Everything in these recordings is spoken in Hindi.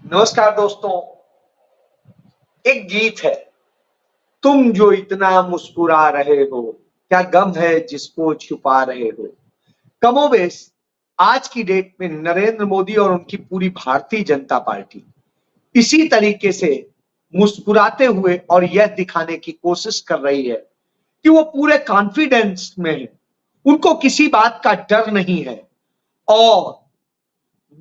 नमस्कार दोस्तों। एक गीत है, तुम जो इतना मुस्कुरा रहे हो, क्या गम है जिसको छुपा रहे हो। कमोबेश आज की डेट में नरेंद्र मोदी और उनकी पूरी भारतीय जनता पार्टी इसी तरीके से मुस्कुराते हुए और यह दिखाने की कोशिश कर रही है कि वो पूरे कॉन्फिडेंस में है, उनको किसी बात का डर नहीं है और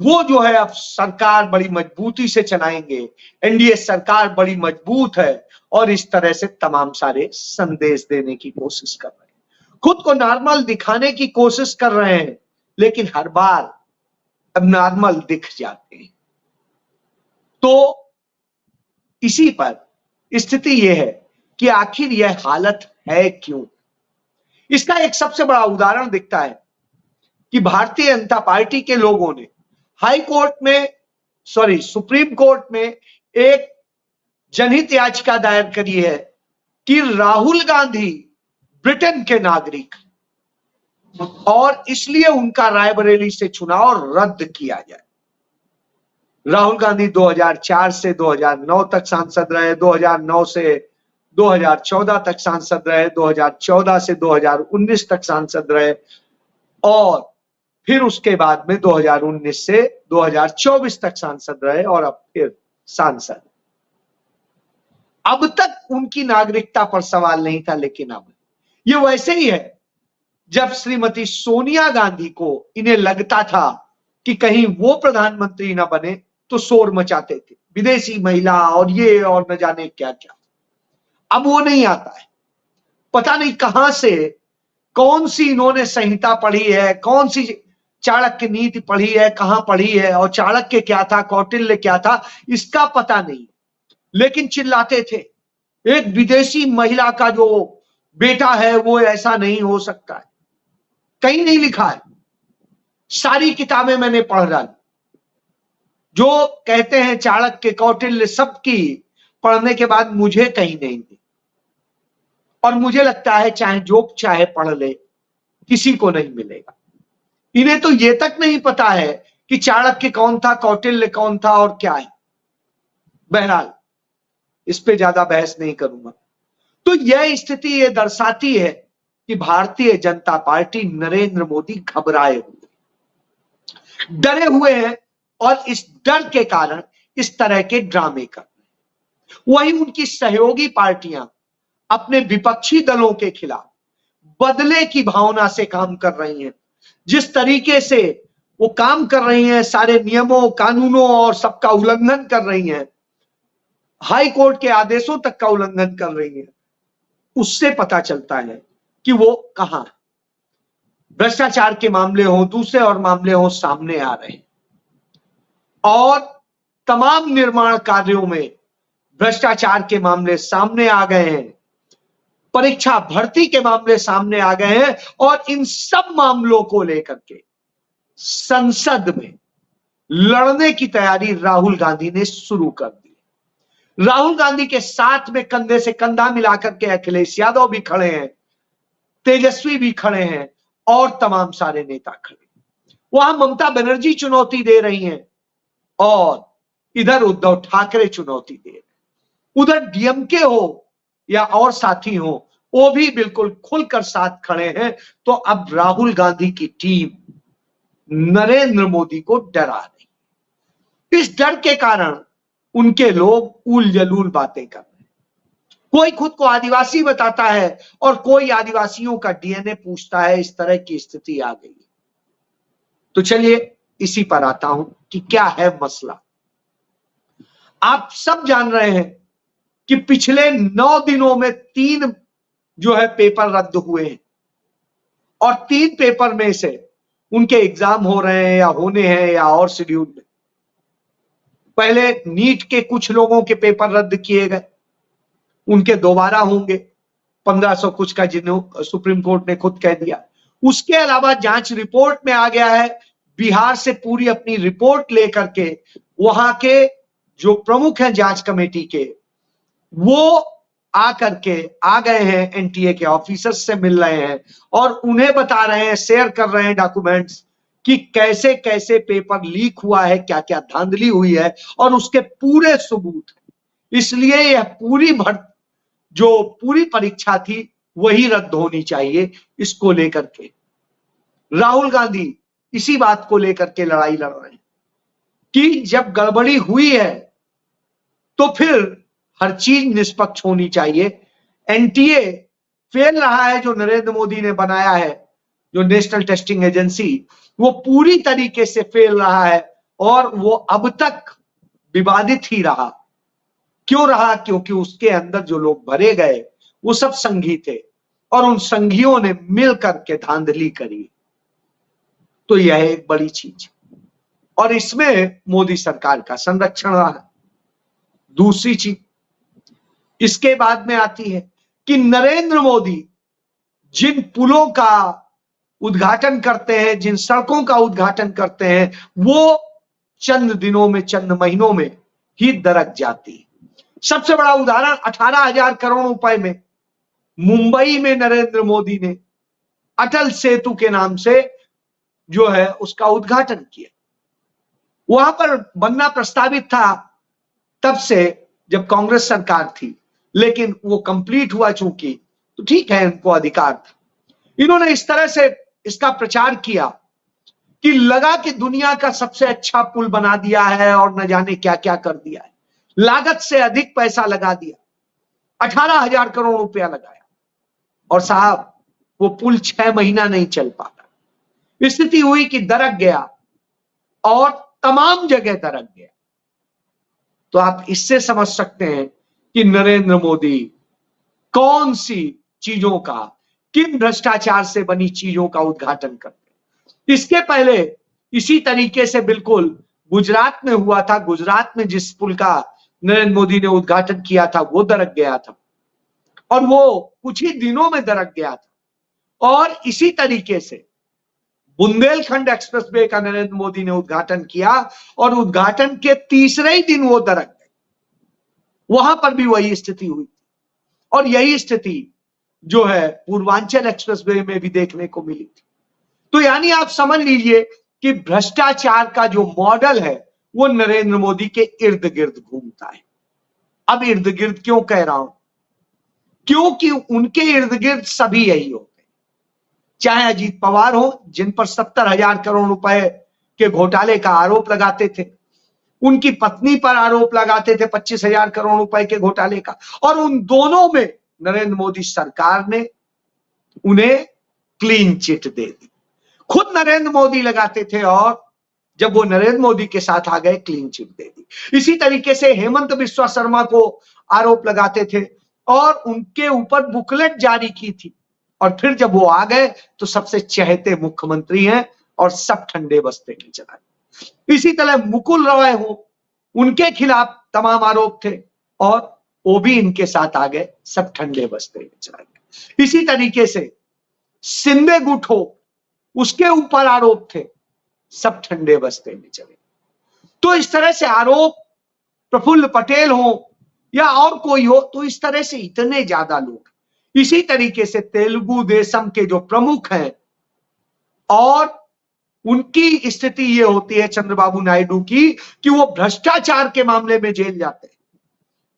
वो जो है अब सरकार बड़ी मजबूती से चलाएंगे, एनडीए सरकार बड़ी मजबूत है और इस तरह से तमाम सारे संदेश देने की कोशिश कर रहे हैं, खुद को नॉर्मल दिखाने की कोशिश कर रहे हैं, लेकिन हर बार अब नॉर्मल दिख जाते हैं। तो इसी पर स्थिति यह है कि आखिर यह हालत है क्यों। इसका एक सबसे बड़ा उदाहरण दिखता है कि भारतीय जनता पार्टी के लोगों ने सुप्रीम कोर्ट में एक जनहित याचिका दायर करी है कि राहुल गांधी ब्रिटेन के नागरिक और इसलिए उनका रायबरेली से चुनाव रद्द किया जाए। राहुल गांधी 2004 से 2009 तक सांसद रहे, 2009 से 2014 तक सांसद रहे, 2014 से 2019 तक सांसद रहे और फिर उसके बाद में 2019 से 2024 तक सांसद रहे और अब फिर सांसद। अब तक उनकी नागरिकता पर सवाल नहीं था, लेकिन अब ये वैसे ही है जब श्रीमती सोनिया गांधी को इन्हें लगता था कि कहीं वो प्रधानमंत्री ना बने तो शोर मचाते थे, विदेशी महिला और ये और न जाने क्या क्या। अब वो नहीं आता है, पता नहीं कहां से कौन सी इन्होंने संहिता पढ़ी है, कौन सी चाणक्य नीति पढ़ी है, कहां पढ़ी है और चाणक्य क्या था, कौटिल्य क्या था, इसका पता नहीं। लेकिन चिल्लाते थे एक विदेशी महिला का जो बेटा है वो ऐसा नहीं हो सकता है। कहीं नहीं लिखा है, सारी किताबें मैंने पढ़ डाली, जो कहते हैं चाणक्य कौटिल्य सबकी पढ़ने के बाद मुझे कहीं नहीं दी और मुझे लगता है चाहे जो चाहे पढ़ ले किसी को नहीं मिलेगा। इन्हें तो ये तक नहीं पता है कि चाणक्य कौन था, कौटिल्य कौन था और क्या है। बहरहाल इस पे ज्यादा बहस नहीं करूंगा। तो यह स्थिति ये दर्शाती है कि भारतीय जनता पार्टी नरेंद्र मोदी घबराए हुए, डरे हुए हैं और इस डर के कारण इस तरह के ड्रामे कर रहे हैं। वहीं उनकी सहयोगी पार्टियां अपने विपक्षी दलों के खिलाफ बदले की भावना से काम कर रही हैं। जिस तरीके से वो काम कर रही हैं, सारे नियमों कानूनों और सबका उल्लंघन कर रही हैं, हाई कोर्ट के आदेशों तक का उल्लंघन कर रही हैं, उससे पता चलता है कि वो कहां है। भ्रष्टाचार के मामले हो, दूसरे और मामले हो, सामने आ रहे हैं और तमाम निर्माण कार्यों में भ्रष्टाचार के मामले सामने आ गए हैं, परीक्षा भर्ती के मामले सामने आ गए हैं और इन सब मामलों को लेकर के संसद में लड़ने की तैयारी राहुल गांधी ने शुरू कर दी। राहुल गांधी के साथ में कंधे से कंधा मिलाकर के अखिलेश यादव भी खड़े हैं, तेजस्वी भी खड़े हैं और तमाम सारे नेता खड़े हैं। वहां ममता बनर्जी चुनौती दे रही हैं और इधर उद्धव ठाकरे चुनौती दे रहे हैं। उधर डीएमके हो या और साथी हो, वो भी बिल्कुल खुलकर साथ खड़े हैं। तो अब राहुल गांधी की टीम नरेंद्र मोदी को डरा रही। इस डर के कारण उनके लोग उल जलूल बातें कर रहे हैं। कोई खुद को आदिवासी बताता है और कोई आदिवासियों का डीएनए पूछता है। इस तरह की स्थिति आ गई। तो चलिए इसी पर आता हूं कि क्या है मसला। आप सब जान रहे हैं कि पिछले 9 दिनों में 3 जो है पेपर रद्द हुए हैं और 3 पेपर में से उनके एग्जाम हो रहे हैं या होने हैं या और शेड्यूल में। पहले नीट के कुछ लोगों के पेपर रद्द किए गए, उनके दोबारा होंगे 1500 कुछ का, जिन्हों सुप्रीम कोर्ट ने खुद कह दिया। उसके अलावा जांच रिपोर्ट में आ गया है, बिहार से पूरी अपनी रिपोर्ट लेकर के वहां के जो प्रमुख हैं जांच कमेटी के, वो आकर के आ गए हैं, एनटीए के ऑफिसर्स से मिल रहे हैं और उन्हें बता रहे हैं, शेयर कर रहे हैं डॉक्यूमेंट्स कि कैसे कैसे पेपर लीक हुआ है, क्या क्या धांधली हुई है, और उसके पूरे सबूत हैं। इसलिए यह पूरी परीक्षा थी वही रद्द होनी चाहिए। इसको लेकर के राहुल गांधी इसी बात को लेकर के लड़ाई लड़ रहे हैं कि जब गड़बड़ी हुई है तो फिर हर चीज निष्पक्ष होनी चाहिए। एनटीए फेल रहा है, जो नरेंद्र मोदी ने बनाया है, जो नेशनल टेस्टिंग एजेंसी, वो पूरी तरीके से फेल रहा है और वो अब तक विवादित ही रहा। क्यों रहा? क्योंकि उसके अंदर जो लोग भरे गए वो सब संघी थे और उन संघियों ने मिल करके धांधली करी। तो यह एक बड़ी चीज, और इसमें मोदी सरकार का संरक्षण रहा। दूसरी चीज इसके बाद में आती है कि नरेंद्र मोदी जिन पुलों का उद्घाटन करते हैं, जिन सड़कों का उद्घाटन करते हैं, वो चंद दिनों में, चंद महीनों में ही दरक जाती। सबसे बड़ा उदाहरण 18,000 करोड़ रुपए में मुंबई में नरेंद्र मोदी ने अटल सेतु के नाम से जो है उसका उद्घाटन किया। वहां पर बनना प्रस्तावित था तब से जब कांग्रेस सरकार थी, लेकिन वो कंप्लीट हुआ चूंकि, तो ठीक है, इनको अधिकार था। इन्होंने इस तरह से इसका प्रचार किया कि लगा कि दुनिया का सबसे अच्छा पुल बना दिया है और न जाने क्या क्या कर दिया है। लागत से अधिक पैसा लगा दिया, 18,000 करोड़ रुपया लगाया, और साहब वो पुल 6 महीना नहीं चल पाता। स्थिति हुई कि दरक गया और तमाम जगह दरक गया। तो आप इससे समझ सकते हैं कि नरेंद्र मोदी कौन सी चीजों का, किन भ्रष्टाचार से बनी चीजों का उद्घाटन करते हैं। इसके पहले इसी तरीके से बिल्कुल गुजरात में हुआ था। गुजरात में जिस पुल का नरेंद्र मोदी ने उद्घाटन किया था वो दरक गया था, और वो कुछ ही दिनों में दरक गया था। और इसी तरीके से बुंदेलखंड एक्सप्रेसवे का नरेंद्र मोदी ने उद्घाटन किया और उद्घाटन के तीसरे ही दिन वो दरक गए। वहां पर भी वही स्थिति हुई थी, और यही स्थिति जो है पूर्वांचल एक्सप्रेसवे में भी देखने को मिली थी। तो यानी आप समझ लीजिए कि भ्रष्टाचार का जो मॉडल है वो नरेंद्र मोदी के इर्द गिर्द घूमता है। अब इर्द गिर्द क्यों कह रहा हूं? क्योंकि उनके इर्द गिर्द सभी यही होते हैं। चाहे अजीत पवार हो, जिन पर 70,000 करोड़ रुपए के घोटाले का आरोप लगाते थे, उनकी पत्नी पर आरोप लगाते थे 25,000 करोड़ रुपए के घोटाले का, और उन दोनों में नरेंद्र मोदी सरकार ने उन्हें क्लीन चिट दे दी। खुद नरेंद्र मोदी लगाते थे, और जब वो नरेंद्र मोदी के साथ आ गए क्लीन चिट दे दी। इसी तरीके से हेमंत बिस्वा शर्मा को आरोप लगाते थे और उनके ऊपर बुकलेट जारी की थी, और फिर जब वो आ गए तो सबसे चहेते मुख्यमंत्री हैं और सब ठंडे बस्ते में चला गया। इसी तरह मुकुल रॉय हो, उनके खिलाफ तमाम आरोप थे और वो भी इनके साथ आ गए, सब ठंडे बस्ते में चला गया। इसी तरीके से शिंदे गुट हो, उसके ऊपर आरोप थे, सब ठंडे बस्ते में चले। तो इस तरह से आरोप, प्रफुल्ल पटेल हो या और कोई हो, तो इस तरह से इतने ज्यादा लोग। इसी तरीके से तेलुगु देशम के जो प्रमुख हैं, और उनकी स्थिति ये होती है चंद्रबाबू नायडू की कि वो भ्रष्टाचार के मामले में जेल जाते हैं।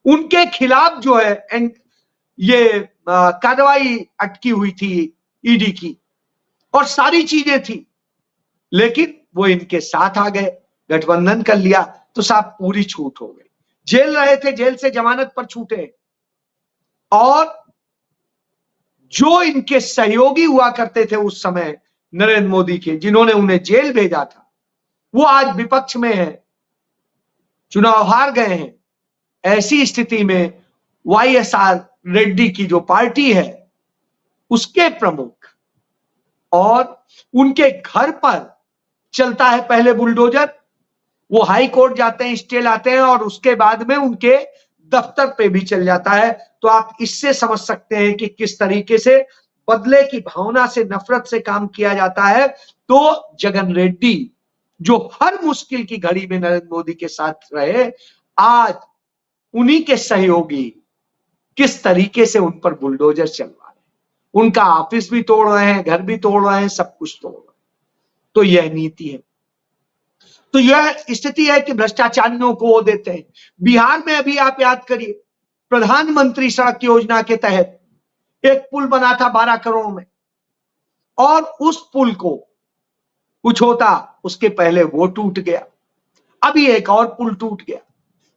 उनके खिलाफ जो है ये कार्रवाई अटकी हुई थी ईडी की, और सारी चीजें थी, लेकिन वो इनके साथ आ गए, गठबंधन कर लिया, तो साहब पूरी छूट हो गई। जेल रहे थे, जेल से जमानत पर छूटे, और जो इनके सहयोगी हुआ करते थे उस समय नरेंद्र मोदी के, जिन्होंने उन्हें जेल भेजा था, वो आज विपक्ष में है, चुनाव हार गए हैं। ऐसी स्थिति में वाईएसआर रेड्डी की जो पार्टी है, उसके प्रमुख, और उनके घर पर चलता है पहले बुलडोजर, वो हाई कोर्ट जाते हैं, स्टे लाते हैं, और उसके बाद में उनके दफ्तर पे भी चल जाता है। तो आप इससे समझ सकते हैं कि किस तरीके से बदले की भावना से, नफरत से काम किया जाता है। तो जगन रेड्डी, जो हर मुश्किल की घड़ी में नरेंद्र मोदी के साथ रहे, आज उन्हीं के सहयोगी किस तरीके से उन पर बुलडोजर चलवा रहे हैं। उनका ऑफिस भी तोड़ रहे हैं, घर भी तोड़ रहे हैं, सब कुछ तोड़ रहे हैं। तो यह नीति है। तो यह स्थिति है कि भ्रष्टाचारियों को वो देते हैं। बिहार में अभी आप याद करिए, प्रधानमंत्री सड़क योजना के तहत एक पुल बना था 12 करोड़ में, और उस पुल को कुछ होता उसके पहले वो टूट गया, अभी एक और पुल टूट गया।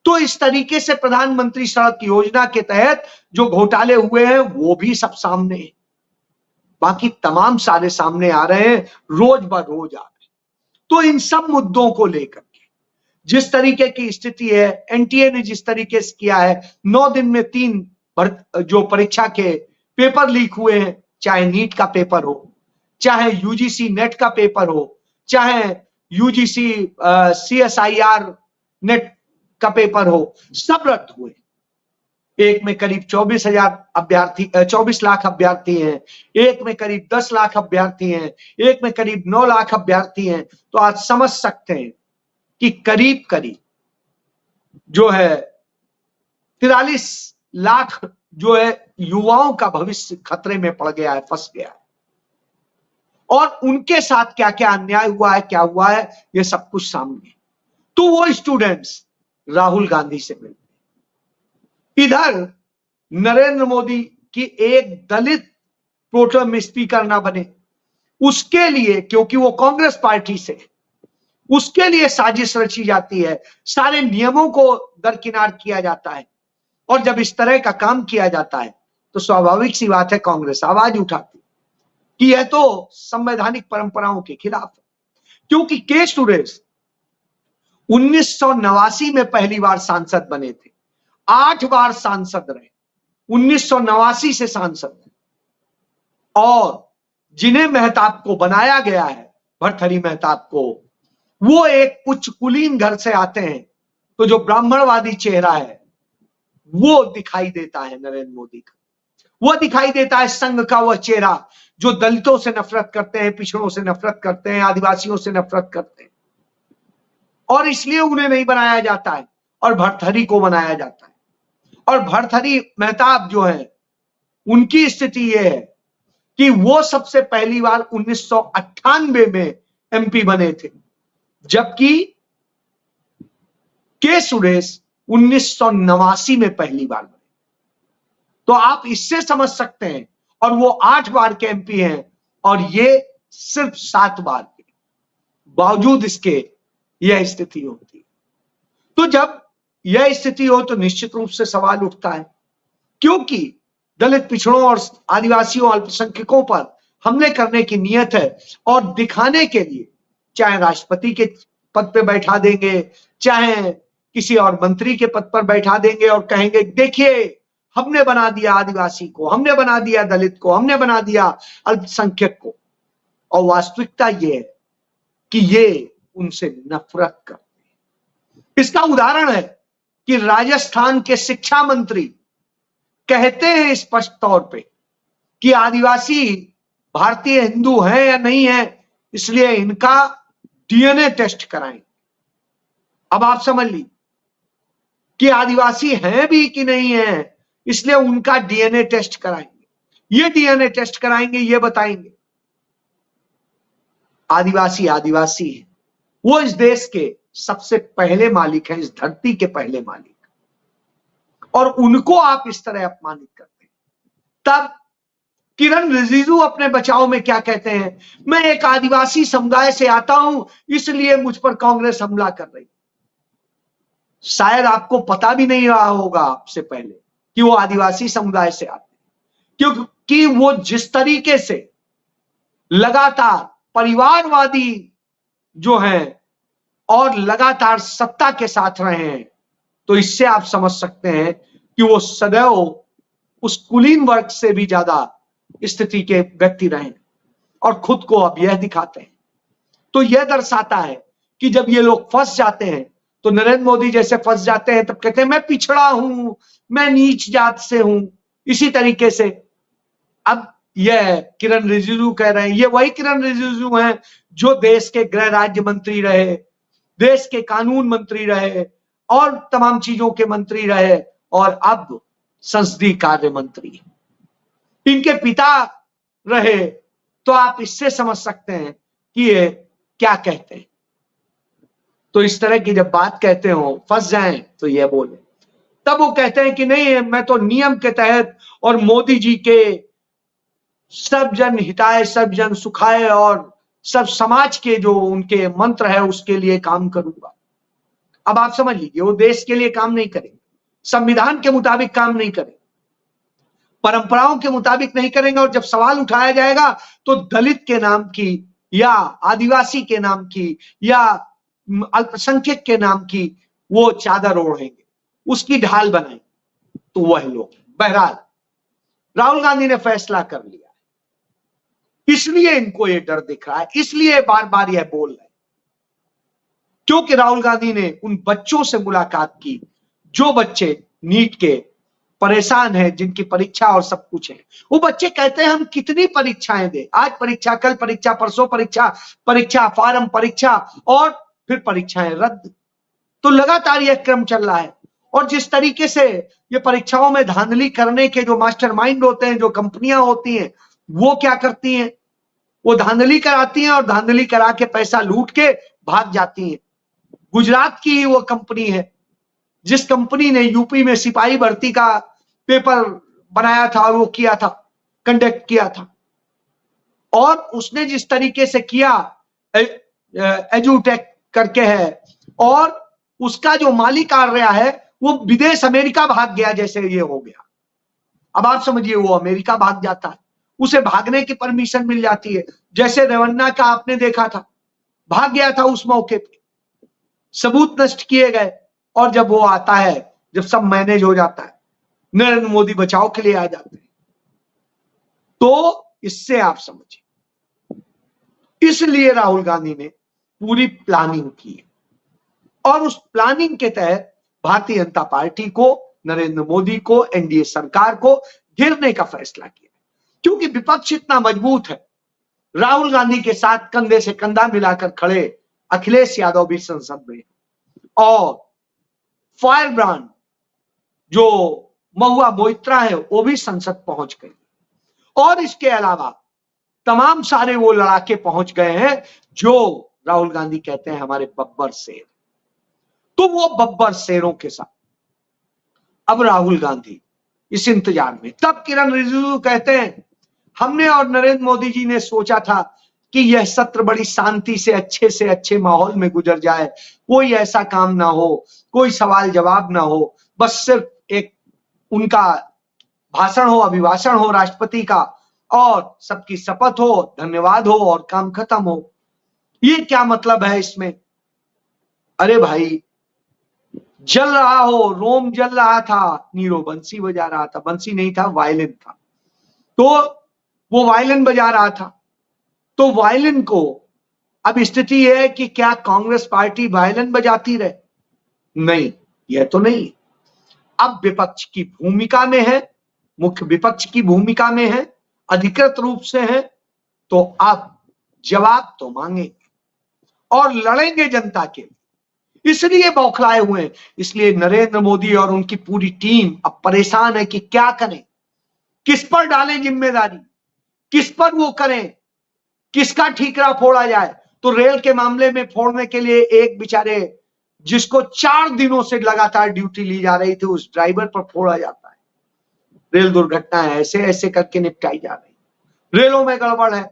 तो इस तरीके से प्रधानमंत्री सड़क योजना के तहत जो घोटाले हुए हैं वो भी सब सामने है, बाकी तमाम सारे सामने आ रहे हैं, रोज ब रोज आ रहे हैं। तो इन सब मुद्दों को लेकर के जिस तरीके की स्थिति है, एनटीए ने जिस तरीके से किया है, 9 दिन में 3 जो परीक्षा के पेपर लीक हुए हैं, चाहे नीट का पेपर हो, चाहे यूजीसी नेट का पेपर हो, चाहे यूजीसी सीएसआईआर नेट का पेपर हो, सब रद्द हुए। एक में करीब 24 लाख अभ्यर्थी हैं, एक में करीब 10 लाख अभ्यर्थी हैं, एक में करीब 9 लाख अभ्यर्थी हैं। तो आज समझ सकते हैं कि करीब करीब जो है 43 लाख जो है युवाओं का भविष्य खतरे में पड़ गया है, फंस गया है। और उनके साथ क्या क्या अन्याय हुआ है, क्या हुआ है, ये सब कुछ सामने। तो वो स्टूडेंट्स राहुल गांधी से मिलते, इधर नरेंद्र मोदी की एक दलित प्रोटेम स्पीकर ना बने उसके लिए, क्योंकि वो कांग्रेस पार्टी से, उसके लिए साजिश रची जाती है, सारे नियमों को दरकिनार किया जाता है। और जब इस तरह का काम किया जाता है तो स्वाभाविक सी बात है कांग्रेस आवाज उठाती कि यह तो संवैधानिक परंपराओं के खिलाफ है। क्योंकि के सुरेश 1989 में पहली बार सांसद बने थे, 8 बार सांसद रहे, 1989 से सांसद हैं। और जिन्हें मेहताब को बनाया गया है, भर्तृहरि मेहताब को, वो एक उच्च कुलीन घर से आते हैं, तो जो ब्राह्मणवादी चेहरा है वो दिखाई देता है नरेंद्र मोदी का, वो दिखाई देता है संघ का वह चेहरा जो दलितों से नफरत करते हैं, पिछड़ों से नफरत करते हैं, आदिवासियों से नफरत करते हैं। और इसलिए उन्हें नहीं बनाया जाता है और भर्तृहरि को बनाया जाता है। और भर्तृहरि मेहताब जो है, उनकी स्थिति यह है कि वो सबसे पहली बार 1998 में एमपी बने थे, जबकि के सुरेश 1989 में पहली बार बने। तो आप इससे समझ सकते हैं, और वो 8 बार के एमपी हैं और ये सिर्फ 7 बार के, बावजूद इसके यह स्थिति होती है। तो जब यह स्थिति हो तो निश्चित रूप से सवाल उठता है, क्योंकि दलित, पिछड़ों और आदिवासियों, अल्पसंख्यकों पर हमले करने की नियत है, और दिखाने के लिए चाहे राष्ट्रपति के पद पे बैठा देंगे, चाहे किसी और मंत्री के पद पर बैठा देंगे और कहेंगे देखिए हमने बना दिया आदिवासी को, हमने बना दिया दलित को, हमने बना दिया अल्पसंख्यक को। और वास्तविकता ये है कि ये उनसे नफरत करते हैं। इसका उदाहरण है कि राजस्थान के शिक्षा मंत्री कहते हैं स्पष्ट तौर पे कि आदिवासी भारतीय हिंदू हैं या नहीं है, इसलिए इनका डीएनए टेस्ट कराएं। अब आप समझ ली कि आदिवासी हैं भी कि नहीं है, इसलिए उनका डीएनए टेस्ट कराएंगे। ये डीएनए टेस्ट कराएंगे, ये बताएंगे आदिवासी आदिवासी है, वो इस देश के सबसे पहले मालिक हैं, इस धरती के पहले मालिक, और उनको आप इस तरह अपमानित करते हैं। तब किरण रिजिजू अपने बचाव में क्या कहते हैं, मैं एक आदिवासी समुदाय से आता हूं इसलिए मुझ पर कांग्रेस हमला कर रही। शायद आपको पता भी नहीं रहा होगा आपसे पहले कि वो आदिवासी समुदाय से आते हैं, क्योंकि वो जिस तरीके से लगातार परिवारवादी जो हैं और लगातार सत्ता के साथ रहे हैं, तो इससे आप समझ सकते हैं कि वो सदैव उस कुलीन वर्ग से भी ज्यादा स्थिति के व्यक्ति रहे और खुद को अब यह दिखाते हैं। तो यह दर्शाता है कि जब ये लोग फंस जाते हैं, तो नरेंद्र मोदी जैसे फंस जाते हैं, तब कहते हैं मैं पिछड़ा हूं, मैं नीच जात से हूं। इसी तरीके से अब यह किरण रिजिजू कह रहे हैं, ये वही किरण रिजिजू हैं जो देश के गृह राज्य मंत्री रहे, देश के कानून मंत्री रहे और तमाम चीजों के मंत्री रहे, और अब संसदीय कार्य मंत्री इनके पिता रहे। तो आप इससे समझ सकते हैं कि ये क्या कहते हैं। तो इस तरह की जब बात कहते हो, फंस जाएं तो यह बोले, तब वो कहते हैं कि नहीं मैं तो नियम के तहत और मोदी जी के सब जन हिताय सब जन सुखाय और सब समाज के जो उनके मंत्र है उसके लिए काम करूंगा। अब आप समझ लीजिए, वो देश के लिए काम नहीं करेंगे, संविधान के मुताबिक काम नहीं करेंगे, परंपराओं के मुताबिक नहीं करेंगे। और जब सवाल उठाया जाएगा तो दलित के नाम की या आदिवासी के नाम की या अल्पसंख्यक के नाम की वो चादर ओढ़ेंगे, उसकी ढाल बनाएंगे। तो वह लोग, बहरहाल राहुल गांधी ने फैसला कर लिया, इसलिए इनको ये डर दिख रहा है, इसलिए बार बार यह बोल रहे हैं, क्योंकि राहुल गांधी ने उन बच्चों से मुलाकात की जो बच्चे नीट के परेशान हैं, जिनकी परीक्षा और सब कुछ है। वो बच्चे कहते हैं हम कितनी परीक्षाएं दें, आज परीक्षा, कल परीक्षा, परसों परीक्षा, परीक्षा फार्म, परीक्षा और फिर परीक्षाएं रद्द। तो लगातार यह क्रम चल रहा है। और जिस तरीके से ये परीक्षाओं में धांधली करने के जो मास्टरमाइंड होते हैं, जो कंपनियां होती हैं, वो क्या करती हैं, वो धांधली कराती हैं और धांधली करा के पैसा लूट के भाग जाती हैं। गुजरात की ही वो कंपनी है जिस कंपनी ने यूपी में सिपाही भर्ती का पेपर बनाया था और वो किया था, कंडक्ट किया था। और उसने जिस तरीके से किया, एजुटेक करके है, और उसका जो माली कार्य है वो विदेश अमेरिका भाग गया, जैसे ये हो गया। अब आप समझिए, वो अमेरिका भाग जाता है, उसे भागने की परमिशन मिल जाती है। जैसे रेवन्ना का आपने देखा था, भाग गया था उस मौके पे, सबूत नष्ट किए गए। और जब वो आता है, जब सब मैनेज हो जाता है, नरेंद्र मोदी बचाव के लिए आ जाते हैं। तो इससे आप समझिए, इसलिए राहुल गांधी ने पूरी प्लानिंग की और उस प्लानिंग के तहत भारतीय जनता पार्टी को, नरेंद्र मोदी को, एनडीए सरकार को घेरने का फैसला किया। क्योंकि विपक्ष इतना मजबूत है, राहुल गांधी के साथ कंधे से कंधा मिलाकर खड़े अखिलेश यादव भी संसद में, और फायर ब्रांड जो महुआ मोइत्रा है वो भी संसद पहुंच गए, और इसके अलावा तमाम सारे वो लड़ाके पहुंच गए हैं जो राहुल गांधी कहते हैं हमारे बब्बर शेर। तो वो बब्बर शेरों के साथ अब राहुल गांधी इस इंतजार में, तब किरण रिजिजू कहते हैं हमने और नरेंद्र मोदी जी ने सोचा था कि यह सत्र बड़ी शांति से अच्छे माहौल में गुजर जाए, कोई ऐसा काम ना हो, कोई सवाल जवाब ना हो, बस सिर्फ एक उनका भाषण हो, अभिभाषण हो राष्ट्रपति का, और सबकी शपथ हो, धन्यवाद हो और काम खत्म हो। ये क्या मतलब है इसमें? अरे भाई, जल रहा हो, रोम जल रहा था, नीरो बंसी बजा रहा था, बंसी नहीं था, वायलिन था, तो वो वायलिन बजा रहा था। तो वायलिन को अब स्थिति है कि क्या कांग्रेस पार्टी वायलिन बजाती रहे? नहीं, यह तो नहीं। अब विपक्ष की भूमिका में है, मुख्य विपक्ष की भूमिका में है, अधिकृत रूप से है, तो अब जवाब तो मांगेंगे और लड़ेंगे जनता के लिए। इसलिए बौखलाए हुए हैं, इसलिए नरेंद्र मोदी और उनकी पूरी टीम अब परेशान है कि क्या करें, किस पर डालें जिम्मेदारी, किस पर वो करें, किसका ठीकरा फोड़ा जाए। तो रेल के मामले में फोड़ने के लिए एक बेचारे जिसको 4 दिनों से लगातार ड्यूटी ली जा रही थी, उस ड्राइवर पर फोड़ा जाता है। रेल दुर्घटना है, ऐसे ऐसे करके निपटाई जा रही। रेलों में गड़बड़ है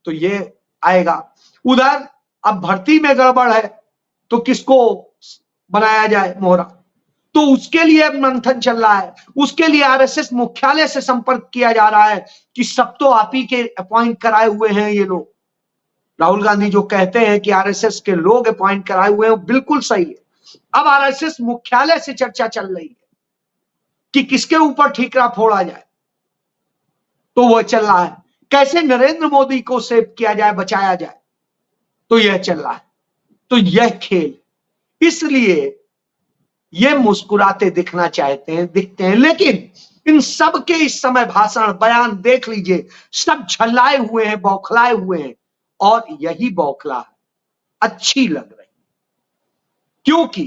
तो ये आएगा, उधर अब भर्ती में गड़बड़ है तो किसको बनाया जाए मोहरा, तो उसके लिए अब मंथन चल रहा है। उसके लिए आरएसएस मुख्यालय से संपर्क किया जा रहा है कि सब तो आप ही के अपॉइंट कराए हुए हैं ये लोग। राहुल गांधी जो कहते हैं कि आरएसएस के लोग अपॉइंट कराए हुए हैं, वो बिल्कुल सही है। अब आरएसएस मुख्यालय से चर्चा चल रही है कि किसके ऊपर ठीकरा फोड़ा जाए, तो वह चल रहा है। कैसे नरेंद्र मोदी को सेव किया जाए, बचाया जाए, तो यह चल रहा है। तो यह खेल, इसलिए ये मुस्कुराते दिखना चाहते हैं, दिखते हैं, लेकिन इन सब के इस समय भाषण बयान देख लीजिए, सब झल्लाए हुए हैं, बौखलाए हुए हैं, और यही बौखला अच्छी लग रही, क्योंकि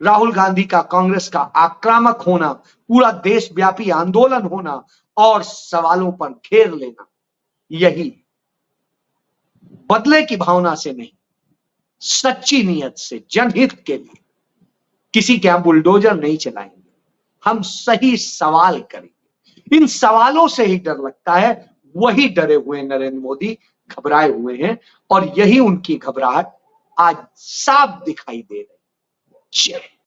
राहुल गांधी का कांग्रेस का आक्रामक होना, पूरा देशव्यापी आंदोलन होना और सवालों पर घेर लेना, यही बदले की भावना से नहीं, सच्ची नीयत से, जनहित के लिए किसी के यहां बुलडोजर नहीं चलाएंगे, हम सही सवाल करेंगे। इन सवालों से ही डर लगता है, वही डरे हुए नरेंद्र मोदी घबराए हुए हैं और यही उनकी घबराहट आज साफ दिखाई दे रही है।